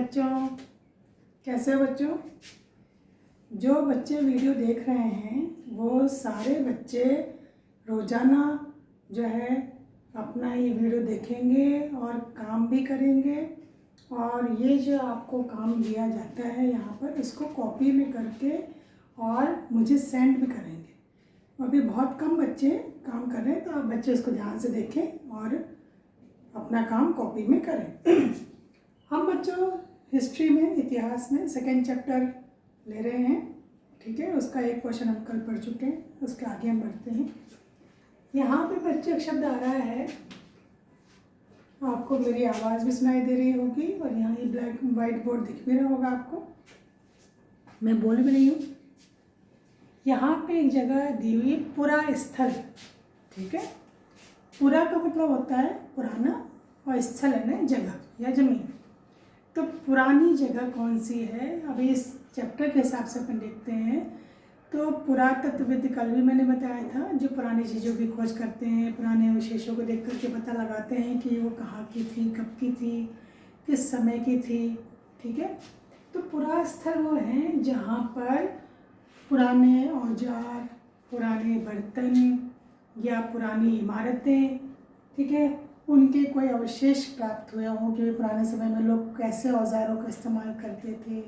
बच्चों, कैसे हो बच्चों? जो बच्चे वीडियो देख रहे हैं वो सारे बच्चे रोज़ाना जो है अपना ये वीडियो देखेंगे और काम भी करेंगे। और ये जो आपको काम दिया जाता है यहाँ पर, इसको कॉपी में करके और मुझे सेंड भी करेंगे। अभी बहुत कम बच्चे काम कर रहे हैं, तो आप बच्चे इसको ध्यान से देखें और अपना काम कॉपी में करें। हम बच्चों हिस्ट्री में, इतिहास में सेकेंड चैप्टर ले रहे हैं, ठीक है। उसका एक क्वेश्चन हम कल पढ़ चुके हैं, उसके आगे हम बढ़ते हैं। यहाँ पे बच्चे एक शब्द आ रहा है, आपको मेरी आवाज़ भी सुनाई दे रही होगी और यहाँ ये ब्लैक वाइट बोर्ड दिख भी रहा होगा आपको, मैं बोल भी रही हूँ। यहाँ पे एक जगह दी हुई पुरा स्थल, ठीक है। पुरा का मतलब होता है पुराना और स्थल है ना जगह या जमीन। तो पुरानी जगह कौन सी है, अभी इस चैप्टर के हिसाब से अपन देखते हैं। तो पुरातत्वविद, कल भी मैंने बताया था, जो पुरानी चीज़ों की खोज करते हैं, पुराने अवशेषों को देख करके पता लगाते हैं कि वो कहाँ की थी, कब की थी, किस समय की थी, ठीक है। तो पुरा स्थल वो हैं जहाँ पर पुराने औजार, पुराने बर्तन या पुरानी इमारतें, ठीक है, उनके कोई अवशेष प्राप्त हुए हों कि पुराने समय में लोग कैसे औजारों का इस्तेमाल करते थे,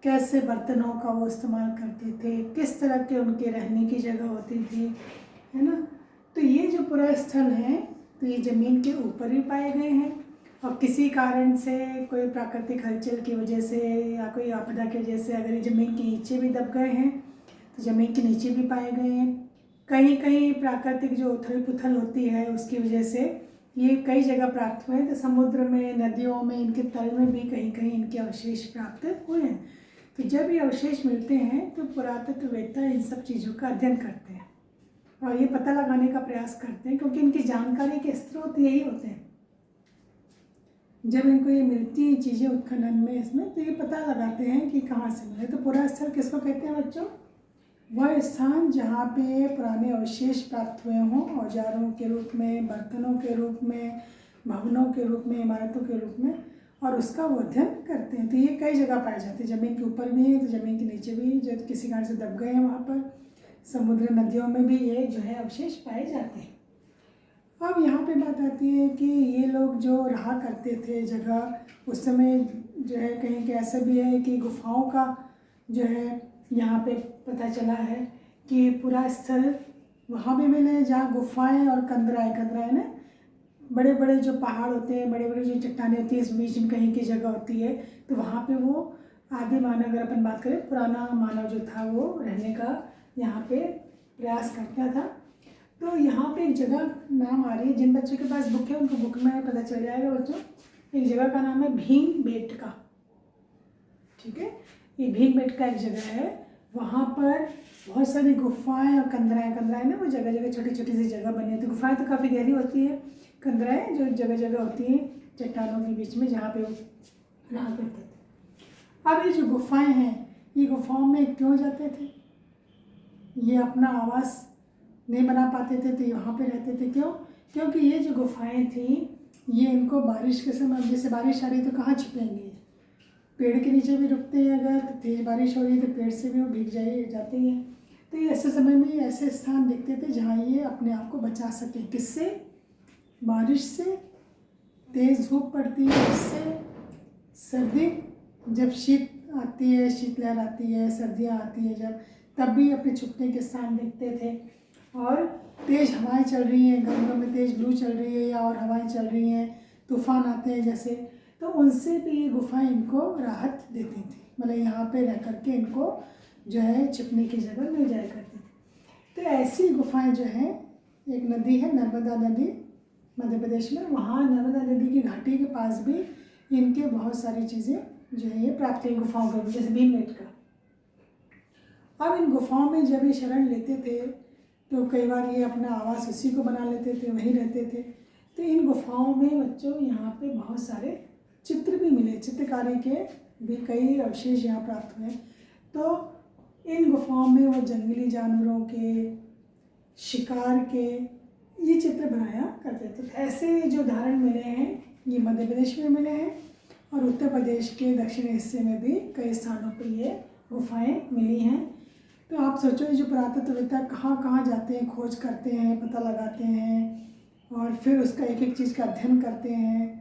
कैसे बर्तनों का वो इस्तेमाल करते थे, किस तरह के उनके रहने की जगह होती थी, है ना। तो ये जो पुरा स्थल हैं, तो ये ज़मीन के ऊपर ही पाए गए हैं और किसी कारण से, कोई प्राकृतिक हलचल की वजह से या कोई आपदा की वजह से अगर ये ज़मीन के नीचे भी दब गए हैं तो ज़मीन के नीचे भी पाए गए हैं। कहीं कहीं प्राकृतिक जो उथल पुथल होती है उसकी वजह से ये कई जगह प्राप्त हुए हैं। तो समुद्र में, नदियों में, इनके तल में भी कहीं कहीं इनके अवशेष प्राप्त हुए हैं। तो जब ये अवशेष मिलते हैं तो पुरातत्ववेत्ता इन सब चीज़ों का अध्ययन करते हैं और ये पता लगाने का प्रयास करते हैं, क्योंकि इनकी जानकारी के स्रोत यही होते हैं। जब इनको ये मिलती हैं चीज़ें उत्खनन में, इसमें, तो ये पता लगाते हैं कि कहाँ से मिले। तो पुरा स्थल किसको कहते हैं बच्चों? वह स्थान जहाँ पे पुराने अवशेष प्राप्त हुए हों, औजारों के रूप में, बर्तनों के रूप में, भवनों के रूप में, इमारतों के रूप में, और उसका वो अध्ययन करते हैं। तो ये कई जगह पाए जाते हैं, ज़मीन के ऊपर भी है तो ज़मीन के नीचे भी, जब किसी कारण से दब गए हैं वहाँ पर, समुद्र नदियों में भी ये जो है अवशेष पाए जाते हैं। अब यहाँ पे बात आती है कि ये लोग जो रहा करते थे जगह, उस समय जो है कहीं के ऐसा भी है कि गुफाओं का जो है यहाँ पे पता चला है कि पूरा स्थल वहाँ भी मिले जहाँ गुफाएं और कंदराएं ना, बड़े बड़े जो पहाड़ होते हैं, बड़े बड़े जो चट्टानें होती है, इस बीच में कहीं की जगह होती है। तो वहाँ पे वो आदि मानव, अगर अपन बात करें, पुराना मानव जो था वो रहने का यहाँ पे प्रयास करता था। तो यहाँ पे एक जगह नाम आ रही है, जिन बच्चों के पास बुक है उनको बुक में पता चल जाएगा बच्चों। एक जगह का नाम है भीमबेटका, ठीक है। ये भीमबेटका एक जगह है, वहाँ पर बहुत सारी गुफाएं और कंदराएं ना, वो जगह जगह छोटी छोटी सी जगह बनी होती है। गुफाएं तो काफ़ी गहरी होती है, कंदराएं जो जगह जगह होती हैं चट्टानों के बीच में, जहाँ पे वो रहा करते थे। अब ये जो गुफाएं हैं, ये गुफाओं में क्यों जाते थे? ये अपना आवास नहीं बना पाते थे तो यहाँ पे रहते थे। क्यों? क्योंकि ये जो गुफाएं थी, ये इनको बारिश के समय, जैसे बारिश आ रही है तो कहाँ छिपेंगे? पेड़ के नीचे भी रुकते हैं, अगर तो तेज़ बारिश हो रही है तो पेड़ से भी वो भीग जाते हैं। तो ये ऐसे समय में ऐसे स्थान देखते थे जहाँ ये अपने आप को बचा सकें। किससे? बारिश से, तेज़ धूप पड़ती है उससे, सर्दी जब शीत आती है, शीतलहर आती है, सर्दियाँ आती है जब, तब भी अपने छुपने के स्थान देखते थे। और तेज़ हवाएं चल रही हैं, गर्मियों में तेज़ लू चल रही है या और हवाएं चल रही हैं, तूफान आते हैं जैसे, तो उनसे भी ये गुफाएं इनको राहत देती थी। मतलब यहाँ पे रह करके इनको जो है छिपने की जगह मिल जाया करती थी। तो ऐसी गुफाएं जो हैं, एक नदी है नर्मदा नदी मध्य प्रदेश में, वहाँ नर्मदा नदी की घाटी के पास भी इनके बहुत सारी चीज़ें जो है ये प्राप्त हुई गुफाओं के, जैसे भीमबेटका। अब इन गुफाओं में जब ये शरण लेते थे तो कई बार ये अपना आवास उसी को बना लेते थे, वहीं रहते थे। तो इन गुफाओं में बच्चों यहाँ पे बहुत सारे चित्र भी मिले, चित्रकारी के भी कई अवशेष यहाँ प्राप्त हुए। तो इन गुफाओं में वो जंगली जानवरों के, शिकार के ये चित्र बनाया करते थे। ऐसे जो उदाहरण मिले हैं ये मध्य प्रदेश में मिले हैं और उत्तर प्रदेश के दक्षिणी हिस्से में भी कई स्थानों पर ये गुफाएं मिली हैं। तो आप सोचो ये जो पुरातत्ववेत्ता कहाँ कहाँ जाते हैं, खोज करते हैं, पता लगाते हैं और फिर उसका एक एक चीज़ का अध्ययन करते हैं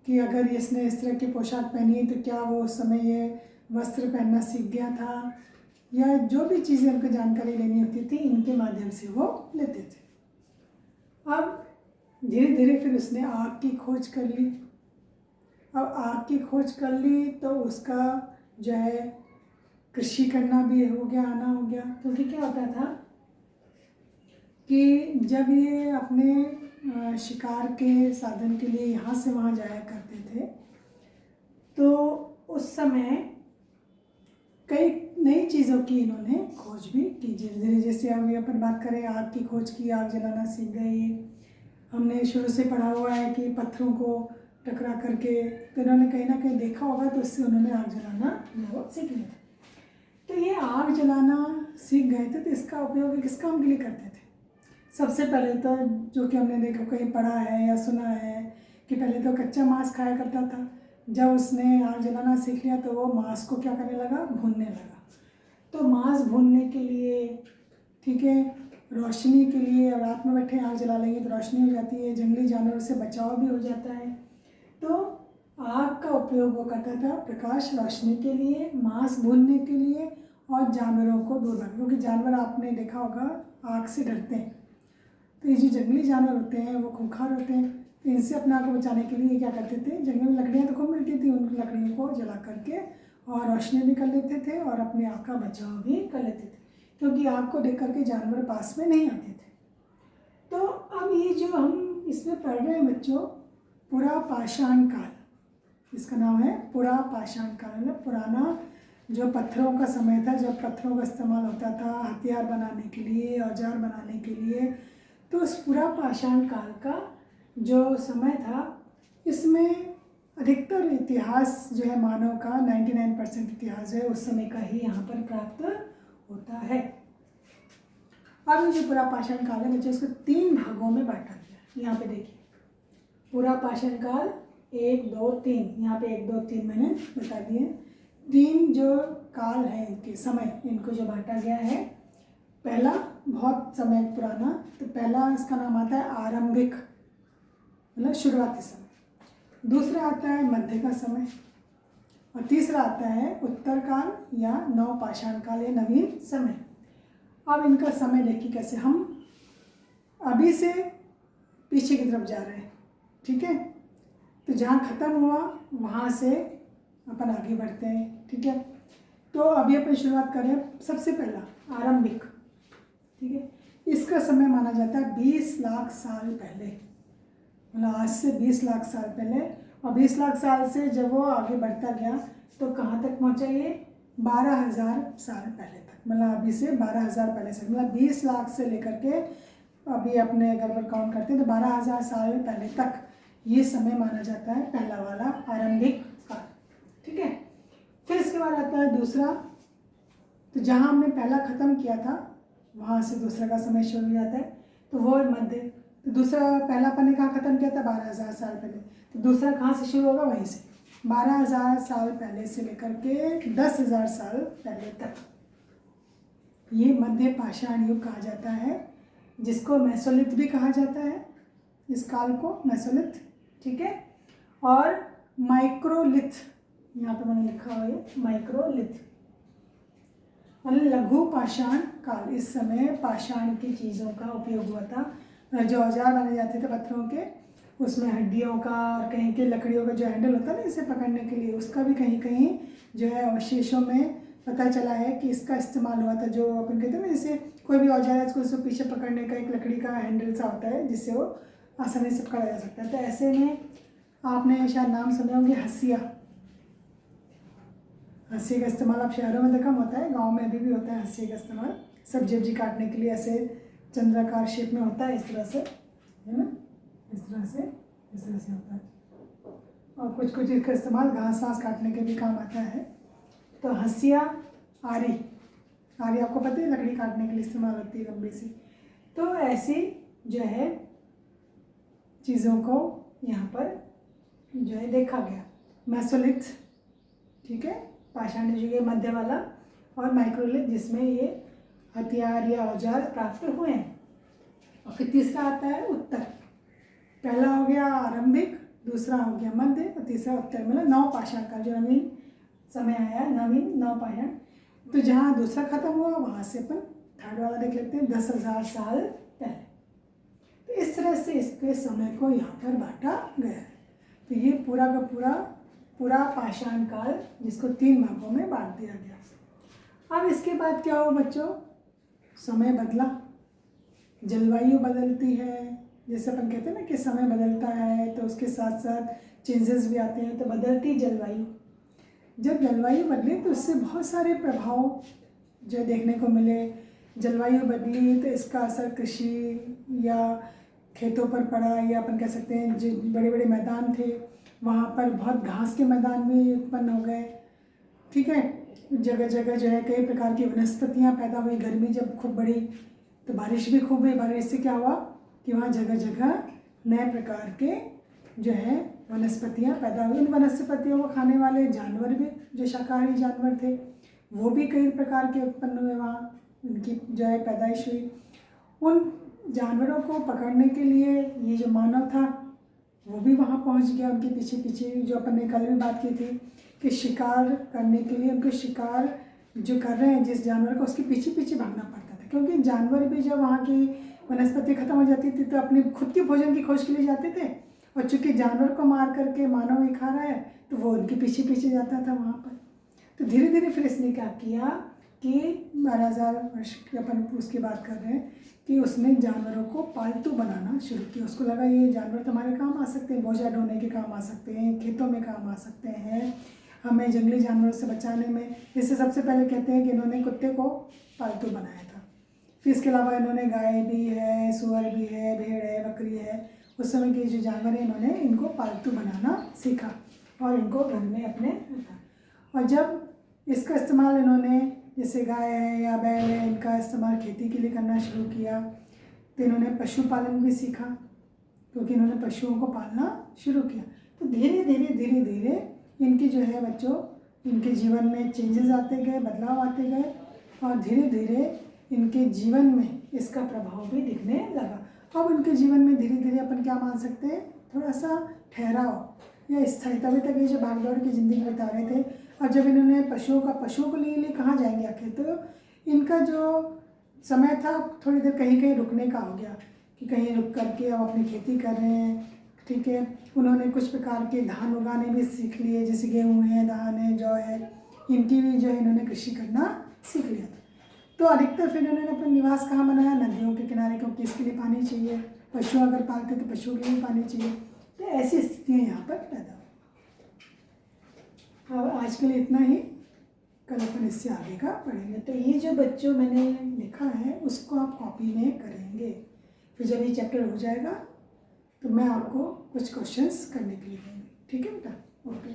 कि अगर इसने इस तरह की पोशाक पहनी है तो क्या वो उस समय ये वस्त्र पहनना सीख गया था, या जो भी चीज़ें उनको जानकारी लेनी होती थी इनके माध्यम से वो लेते थे। अब धीरे धीरे फिर उसने आग की खोज कर ली। अब आग की खोज कर ली तो उसका जो है कृषि करना भी हो गया, आना हो गया। क्योंकि क्या होता था कि जब ये अपने शिकार के साधन के लिए यहाँ से वहाँ जाया करते थे तो उस समय कई नई चीज़ों की इन्होंने खोज भी की। धीरे धीरे जैसे हम अपन बात करें आग की खोज की, आग जलाना सीख गए। हमने शुरू से पढ़ा हुआ है कि पत्थरों को टकरा करके, तो इन्होंने कहीं ना कहीं देखा होगा तो उससे उन्होंने आग जलाना वो सीख लिया। तो ये आग जलाना सीख गए थे तो इसका उपयोग किस काम के लिए करते थे? सबसे पहले तो जो कि हमने देखा, कहीं पढ़ा है या सुना है कि पहले तो कच्चा मांस खाया करता था। जब उसने आग जलाना सीख लिया तो वो मांस को क्या करने लगा, भूनने लगा। तो मांस भूनने के लिए, ठीक है, रोशनी के लिए, रात में बैठे आग जला लेंगे तो रोशनी हो जाती है, जंगली जानवरों से बचाव भी हो जाता है। तो आग का उपयोग वो करता था प्रकाश रोशनी के लिए, मांस भूनने के लिए और जानवरों को दूर रखने, क्योंकि जानवर आपने देखा होगा आग से डरते हैं। तो ये जो जंगली जानवर होते हैं वो खूंखार होते हैं, तो इनसे अपने आप को बचाने के लिए क्या करते थे, जंगल में लकड़ियाँ तो खूब मिलती थी, उन लकड़ियों को जला करके और रोशनी भी कर लेते थे और अपने आप का बचाव भी कर लेते थे, क्योंकि आग को देख करके जानवर पास में नहीं आते थे। तो अब ये जो हम इसमें पढ़ रहे हैं बच्चों, पुरा पाषाण काल, इसका नाम है पुरा पाषाण काल। मतलब पुराना जो पत्थरों का समय था, जब पत्थरों का इस्तेमाल होता था हथियार बनाने के लिए, औजार बनाने के लिए, तो उस पुरा पाषाण काल का जो समय था इसमें अधिकतर इतिहास जो है मानव का 99% इतिहास है उस समय का ही यहाँ पर प्राप्त होता है। अब ये जो पुरा पाषाण काल है बच्चे, उसको 3 भागों में बांटा गया। यहाँ पे देखिए पुरा पाषाण काल 1, 2, 3, यहाँ पे 1, 2, 3 मैंने बता दिए। 3 जो काल है इनके समय, इनको जो बांटा गया है, पहला बहुत समय पुराना, तो पहला इसका नाम आता है आरंभिक, मतलब शुरुआती समय। दूसरा आता है मध्य का समय और तीसरा आता है उत्तर काल या नव पाषाण काल या नवीन समय। अब इनका समय देखिए कैसे, हम अभी से पीछे की तरफ जा रहे हैं, ठीक है। तो जहाँ ख़त्म हुआ वहाँ से अपन आगे बढ़ते हैं, ठीक है। तो अभी अपन शुरुआत करें, सबसे पहला आरंभिक, ठीक है। इसका समय माना जाता है 20 लाख साल पहले, मतलब आज से 20 लाख साल पहले। और 20 लाख साल से जब वो आगे बढ़ता गया तो कहाँ तक पहुँचा ये, 12,000 साल पहले तक, मतलब अभी से 12,000 पहले से, मतलब 20 लाख से लेकर के अभी अपने अगर पर काउंट करते हैं तो 12,000 साल पहले तक ये समय माना जाता है पहला वाला आरंभिक काल, ठीक है। फिर इसके बाद आता है दूसरा, तो जहाँ हमने पहला ख़त्म किया था वहाँ से दूसरा का समय शुरू हो जाता है, तो वो मध्य। तो दूसरा, पहला अपन ने कहाँ ख़त्म किया था, 12,000 साल पहले, तो दूसरा कहाँ से शुरू होगा, वहीं से 12,000 साल पहले से लेकर के 10,000 साल पहले तक ये मध्य पाषाण युग कहा जाता है, जिसको मेसोलिथ भी कहा जाता है, इस काल को मेसोलिथ, ठीक है। और माइक्रोलिथ, यहाँ पे मैंने लिखा हुआ है माइक्रोलिथ, मतलब लघु पाषाण काल। इस समय पाषाण की चीज़ों का उपयोग हुआ था, जो औजार बने जाते थे पत्थरों के, उसमें हड्डियों का और कहीं के लकड़ियों का जो हैंडल होता है ना इसे पकड़ने के लिए, उसका भी कहीं कहीं जो है अवशेषों में पता चला है कि इसका इस्तेमाल हुआ था। जो अपन कहते हैं ना, जैसे कोई भी औजार है उसको उसको पीछे पकड़ने का एक लकड़ी का हैंडल सा होता है जिससे वो आसानी से पकड़ा जा सकता है। तो ऐसे में आपने शायद नाम सुने होंगे हंसिया। हंसी का इस्तेमाल अब शहरों में तो कम होता है, गांव में अभी भी होता है हंसी का इस्तेमाल, सब्जी वब्जी काटने के लिए। ऐसे चंद्राकार शेप में होता है, इस तरह से, है ना, इस तरह से होता है। और कुछ कुछ इसका इस्तेमाल घास वास काटने के भी काम आता है। तो हंसिया, आरी, आरी आपको पता है लकड़ी काटने के लिए इस्तेमाल होती है, लंबी सी। तो ऐसी जो है चीज़ों को यहाँ पर जो है देखा गया। मेसोलिथ, ठीक है, पाषाण युग ये मध्य वाला, और माइक्रोलिथ जिसमें ये हथियार या औजार प्राप्त हुए हैं। और फिर तीसरा आता है उत्तर। पहला हो गया आरंभिक, दूसरा हो गया मध्य और तीसरा उत्तर, मतलब नव पाषाण का जो नवीन समय आया, नवीन नव पाषाण। तो जहाँ दूसरा खत्म हुआ वहाँ से अपन थर्ड वाला देख लेते हैं, 10,000 साल पहले। तो इस तरह से इसके समय को यहाँ पर बांटा गया है। तो ये पूरा का पूरा पाषाण काल, जिसको 3 भागों में बांट दिया गया। अब इसके बाद क्या हो बच्चों, समय बदला, जलवायु बदलती है। जैसे अपन कहते हैं ना कि समय बदलता है तो उसके साथ साथ चेंजेस भी आते हैं। तो बदलती जलवायु, जब जलवायु बदली तो उससे बहुत सारे प्रभाव जो देखने को मिले। जलवायु बदली तो इसका असर कृषि या खेतों पर पड़ा, या अपन कह सकते हैं जो बड़े बड़े मैदान थे वहाँ पर बहुत घास के मैदान भी उत्पन्न हो गए, ठीक है। जगह जगह जो है कई प्रकार की वनस्पतियाँ पैदा हुई। गर्मी जब खूब बढ़ी तो बारिश भी खूब हुई। बारिश से क्या हुआ कि वहाँ जगह जगह नए प्रकार के जो है वनस्पतियाँ पैदा हुई। उन वनस्पतियों को खाने वाले जानवर भी, जो शाकाहारी जानवर थे, वो भी कई प्रकार के उत्पन्न हुए, वहाँ उनकी जो है पैदाइश हुई। उन जानवरों को पकड़ने के लिए ये जो मानव था वो भी वहाँ पहुँच गया उनके पीछे पीछे। जो अपन ने कल भी बात की थी कि शिकार करने के लिए उनको शिकार जो कर रहे हैं जिस जानवर को, उसके पीछे पीछे भागना पड़ता था। क्योंकि जानवर भी जब वहाँ की वनस्पति खत्म हो जाती थी तो अपने खुद के भोजन की खोज के लिए जाते थे, और चूँकि जानवर को मार करके मानव ही खा रहा है तो वो उनके पीछे पीछे जाता था वहाँ पर। तो धीरे धीरे फिर इसने क्या किया कि 12,000 वर्ष की अपन उसकी बात कर रहे हैं कि उसने जानवरों को पालतू बनाना शुरू किया। उसको लगा ये जानवर तो हमारे काम आ सकते हैं, बोझा ढोने के काम आ सकते हैं, खेतों में काम आ सकते हैं, हमें जंगली जानवरों से बचाने में। इससे सबसे पहले कहते हैं कि इन्होंने कुत्ते को पालतू बनाया था। फिर इसके अलावा इन्होंने गाय भी है, सुअर भी है, भेड़ है, बकरी है। उस समय के जो जानवर हैं इन्होंने इनको पालतू बनाना सीखा और इनको घर में अपने रखा। और जब इसका इस्तेमाल इन्होंने, जैसे गाय है या बैल है, इनका इस्तेमाल खेती के लिए करना शुरू किया, तो इन्होंने पशुपालन भी सीखा क्योंकि इन्होंने पशुओं को पालना शुरू किया। तो धीरे धीरे इनकी जो है बच्चों, इनके जीवन में चेंजेस आते गए, बदलाव आते गए, और धीरे धीरे इनके जीवन में इसका प्रभाव भी दिखने लगा। अब इनके जीवन में धीरे धीरे अपन क्या मान सकते हैं, थोड़ा सा ठहराव या स्थायित्व। तभी तक ये जो भागदौड़ की ज़िंदगी बिता रहे थे, और जब इन्होंने पशुओं को लिए कहाँ जाएंगे आखिर, तो इनका जो समय था थोड़ी देर कहीं कहीं रुकने का हो गया कि कहीं रुक करके अब अपनी खेती कर रहे हैं, ठीक है। उन्होंने कुछ प्रकार के धान उगाने भी सीख लिए, जैसे गेहूँ है, धान है, जौ है, इनकी भी जो है इन्होंने कृषि करना सीख लिया था। तो अधिकतर फिर इन्होंने अपना निवास कहाँ बनाया, नदियों के किनारे, क्योंकि इसके लिए पानी चाहिए। पशु अगर पालते तो पशुओं के लिए पानी चाहिए। तो ऐसी स्थितियाँ यहाँ पर पैदा हुई। अब आज के लिए इतना ही, कल अपन इससे आगे का पढ़ेंगे। तो ये जो बच्चों मैंने लिखा है उसको आप कॉपी में करेंगे। फिर जब ये चैप्टर हो जाएगा तो मैं आपको कुछ क्वेश्चंस करने के लिए दूँगी, ठीक है बेटा। ओके।